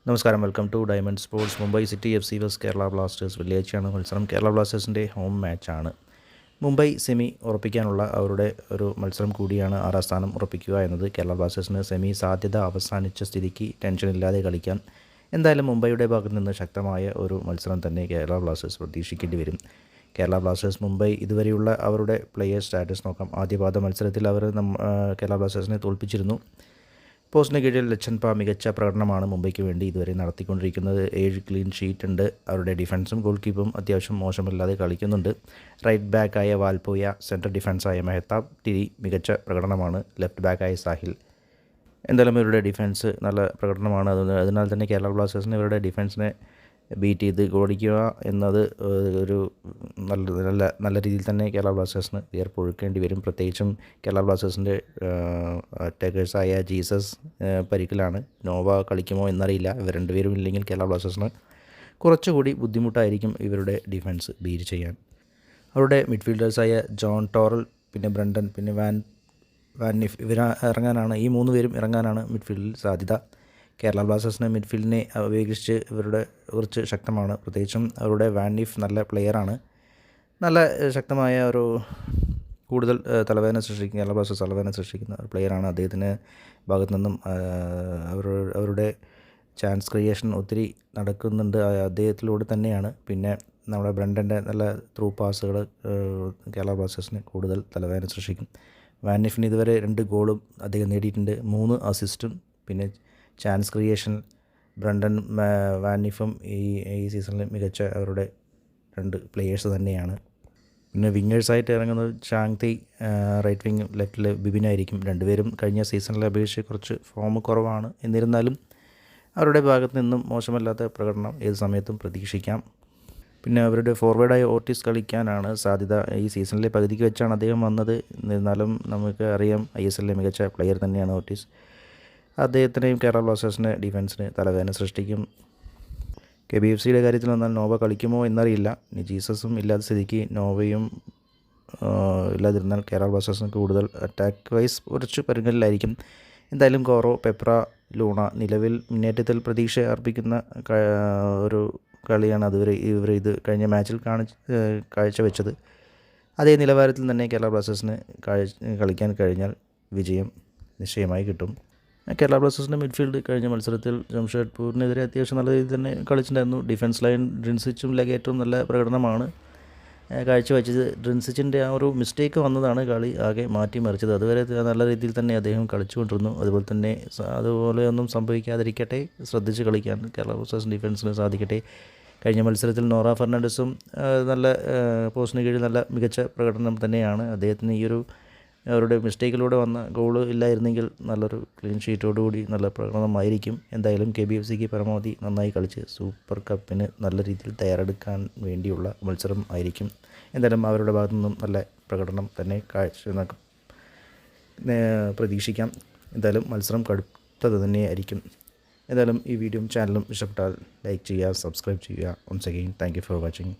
നമസ്കാരം, welcome to Diamond Sports. Mumbai city FC vs Kerala Blasters. വെള്ളിയാഴ്ചയാണ് മത്സരം. കേരള ബ്ലാസ്റ്റേഴ്സിൻ്റെ ഹോം മാച്ചാണ്. മുംബൈ സെമി ഉറപ്പിക്കാനുള്ള അവരുടെ ഒരു മത്സരം കൂടിയാണ് 6ാം സ്ഥാനം ഉറപ്പിക്കുക എന്നത്. കേരള ബ്ലാസ്റ്റേഴ്സിന് സെമി സാധ്യത അവസാനിച്ച സ്ഥിതിക്ക് ടെൻഷനില്ലാതെ കളിക്കാൻ എന്തായാലും മുംബൈയുടെ ഭാഗത്തു നിന്ന് ശക്തമായ ഒരു മത്സരം തന്നെ കേരള ബ്ലാസ്റ്റേഴ്സ് പ്രതീക്ഷിക്കേണ്ടി വരും. കേരള ബ്ലാസ്റ്റേഴ്സ് മുംബൈ ഇതുവരെയുള്ള അവരുടെ പ്ലെയേഴ്സ് സ്റ്റാറ്റസ് നോക്കാം. ആദ്യപാദ മത്സരത്തിൽ അവർ കേരള ബ്ലാസ്റ്റേഴ്സിനെ തോൽപ്പിച്ചിരുന്നു. പോസ്റ്റിന് കീഴിൽ ലച്ചൻപ മികച്ച പ്രകടനമാണ് മുംബൈക്ക് വേണ്ടി ഇതുവരെ നടത്തിക്കൊണ്ടിരിക്കുന്നത്. 7 ക്ലീൻ ഷീറ്റ് ഉണ്ട്. അവരുടെ ഡിഫൻസും ഗോൾ കീപ്പും അത്യാവശ്യം മോശമില്ലാതെ കളിക്കുന്നുണ്ട്. റൈറ്റ് ബാക്കായ വാൽപോയ, സെൻട്രൽ ഡിഫൻസായ മെഹ്താബ്, ടിരി മികച്ച പ്രകടനമാണ്. ലെഫ്റ്റ് ബാക്കായ സാഹിൽ. എന്തായാലും ഇവരുടെ ഡിഫൻസ് നല്ല പ്രകടനമാണ്. അതിനാൽ തന്നെ കേരള ബ്ലാസ്റ്റേഴ്സിന് ഇവരുടെ ഡിഫൻസിനെ ബീറ്റ് ചെയ്ത് ഗോളടിക്കുക എന്നത് ഒരു നല്ല രീതിയിൽ തന്നെ കേരള ബ്ലാസ്റ്റേഴ്സിന് വിയർപ്പൊഴുക്കേണ്ടി വരും. പ്രത്യേകിച്ചും കേരള ബ്ലാസ്റ്റേഴ്സിൻ്റെ അറ്റാക്കേഴ്സായ ജീസസ് പരിക്കിലാണ്. നോവ കളിക്കുമോ എന്നറിയില്ല. ഇവർ രണ്ടുപേരും ഇല്ലെങ്കിൽ കേരള ബ്ലാസ്റ്റേഴ്സിന് കുറച്ചുകൂടി ബുദ്ധിമുട്ടായിരിക്കും ഇവരുടെ ഡിഫൻസ് ബീറ്റ് ചെയ്യാൻ. അവരുടെ മിഡ്ഫീൽഡേഴ്സായ ജോൺ ടോറൽ, പിന്നെ ബ്രണ്ടൻ, പിന്നെ വാനിഫ് ഇവർ ഇറങ്ങാനാണ്. ഈ 3 പേരും ഇറങ്ങാനാണ് മിഡ്ഫീൽഡിൽ സാധ്യത. കേരള ബ്ലാസ്റ്റേഴ്സിന് മിഡ്ഫീൽഡിനെ അപേക്ഷിച്ച് ഇവരുടെ കുറച്ച് ശക്തമാണ്. പ്രത്യേകിച്ചും അവരുടെ വാനിഫ് നല്ല പ്ലെയറാണ്. നല്ല ശക്തമായ ഒരു കൂടുതൽ തലവേദന സൃഷ്ടിക്കുന്ന, കേരള ബ്ലാസ്റ്റേഴ്സ് തലവേദന സൃഷ്ടിക്കുന്ന ഒരു പ്ലെയറാണ്. അദ്ദേഹത്തിന് ഭാഗത്തു നിന്നും അവരുടെ ചാൻസ് ക്രിയേഷൻ ഒത്തിരി നടക്കുന്നുണ്ട്. അദ്ദേഹത്തിലൂടെ തന്നെയാണ്. പിന്നെ നമ്മുടെ ബ്രണ്ടൻ്റെ നല്ല ത്രൂ പാസുകൾ കേരള ബ്ലാസ്റ്റേഴ്സിന് കൂടുതൽ തലവേദന സൃഷ്ടിക്കും. വാനിഫിന് ഇതുവരെ 2 ഗോളും അദ്ദേഹം നേടിയിട്ടുണ്ട്, 3 അസിസ്റ്റും. പിന്നെ ചാൻസ് ക്രിയേഷൻ ബ്രണ്ടൻ വാനിഫും ഈ സീസണിൽ മികച്ച അവരുടെ 2 പ്ലെയേഴ്സ് തന്നെയാണ്. പിന്നെ വിങ്ങേഴ്സായിട്ട് ഇറങ്ങുന്നത് ചാങ്തി, റൈറ്റ് വിങ്, ലെഫ്റ്റിൽ ബിബിനായിരിക്കും. രണ്ടുപേരും കഴിഞ്ഞ സീസണിലെ അപേക്ഷിച്ച് കുറച്ച് ഫോം കുറവാണ്. എന്നിരുന്നാലും അവരുടെ ഭാഗത്ത് നിന്നും മോശമല്ലാത്ത പ്രകടനം ഏത് സമയത്തും പ്രതീക്ഷിക്കാം. പിന്നെ അവരുടെ ഫോർവേഡായ ഓർട്ടിസ് കളിക്കാനാണ് സാധ്യത. ഈ സീസണിലെ പകുതിക്ക് വെച്ചാണ് അദ്ദേഹം വന്നത്. എന്നിരുന്നാലും നമുക്ക് അറിയാം, ISL മികച്ച പ്ലെയർ തന്നെയാണ് ഓർട്ടിസ്. അദ്ദേഹത്തിനെയും കേരള ബ്ലാസ്റ്റേഴ്സിൻ്റെ ഡിഫൻസിന് തലവേദന സൃഷ്ടിക്കും. KBFCയുടെ കാര്യത്തിൽ വന്നാൽ നോവ കളിക്കുമോ എന്നറിയില്ല. ഇനി ജീസസും ഇല്ലാത്ത സ്ഥിതിക്ക് നോവയും ഇല്ലാതിരുന്നാൽ കേരള ബ്ലാസ്റ്റേഴ്സിന് കൂടുതൽ അറ്റാക്ക് വൈസ് കുറച്ച് പരിഗണനയിലായിരിക്കും. എന്തായാലും കോറോ, പെപ്ര, ലൂണ നിലവിൽ മുന്നേറ്റത്തിൽ പ്രതീക്ഷ അർപ്പിക്കുന്ന ഒരു കളിയാണ് അതുവരെ ഇത് കഴിഞ്ഞ മാച്ചിൽ കാഴ്ചവെച്ചത്. അതേ നിലവാരത്തിൽ തന്നെ കേരള ബ്ലാസ്റ്റേഴ്സിന് കളിക്കാൻ കഴിഞ്ഞാൽ വിജയം നിശ്ചയമായി കിട്ടും. കേരള ബ്ലാസ്റ്റേഴ്സിൻ്റെ മിഡ്ഫീൽഡ് കഴിഞ്ഞ മത്സരത്തിൽ ജംഷഡ്പൂരിനെതിരെ അത്യാവശ്യം നല്ല രീതിയിൽ തന്നെ കളിച്ചിട്ടുണ്ടായിരുന്നു. ഡിഫൻസ് ലൈൻ ഡ്രിൻസിച്ചും ലഗേറ്റും നല്ല പ്രകടനമാണ് കാഴ്ചവെച്ചത്. ഡ്രിൻസിച്ചിൻ്റെ ആ ഒരു മിസ്റ്റേക്ക് വന്നതാണ് കളി ആകെ മാറ്റിമറിച്ചത്. അതുവരെ നല്ല രീതിയിൽ തന്നെ അദ്ദേഹം കളിച്ചുകൊണ്ടിരുന്നു. അതുപോലെ ഒന്നും സംഭവിക്കാതിരിക്കട്ടെ, ശ്രദ്ധിച്ച് കളിക്കാൻ കേരള ബ്ലാസ്റ്റേഴ്സ് ഡിഫൻസിന് സാധിക്കട്ടെ. കഴിഞ്ഞ മത്സരത്തിൽ നോറ ഫെർണാണ്ടസും നല്ല പോസ്റ്റിന് കീഴിൽ നല്ല മികച്ച പ്രകടനം തന്നെയാണ്. അദ്ദേഹത്തിന് ഈ അവരുടെ മിസ്റ്റേക്കിലൂടെ വന്ന ഗോൾ ഇല്ലായിരുന്നെങ്കിൽ നല്ലൊരു ക്ലീൻ ഷീറ്റോടുകൂടി നല്ല പ്രകടനമായിരിക്കും. എന്തായാലും KBFCക്ക് പരമാവധി നന്നായി കളിച്ച് സൂപ്പർ കപ്പിന് നല്ല രീതിയിൽ തയ്യാറെടുക്കാൻ വേണ്ടിയുള്ള മത്സരം ആയിരിക്കും. എന്തായാലും അവരുടെ ഭാഗത്തു നിന്നും നല്ല പ്രകടനം തന്നെ പ്രതീക്ഷിക്കാം. എന്തായാലും മത്സരം കടുത്തത് തന്നെയായിരിക്കും. എന്തായാലും ഈ വീഡിയോയും ചാനലും ഇഷ്ടപ്പെട്ടാൽ ലൈക്ക് ചെയ്യുക, സബ്സ്ക്രൈബ് ചെയ്യുക. Once again thank you for watching.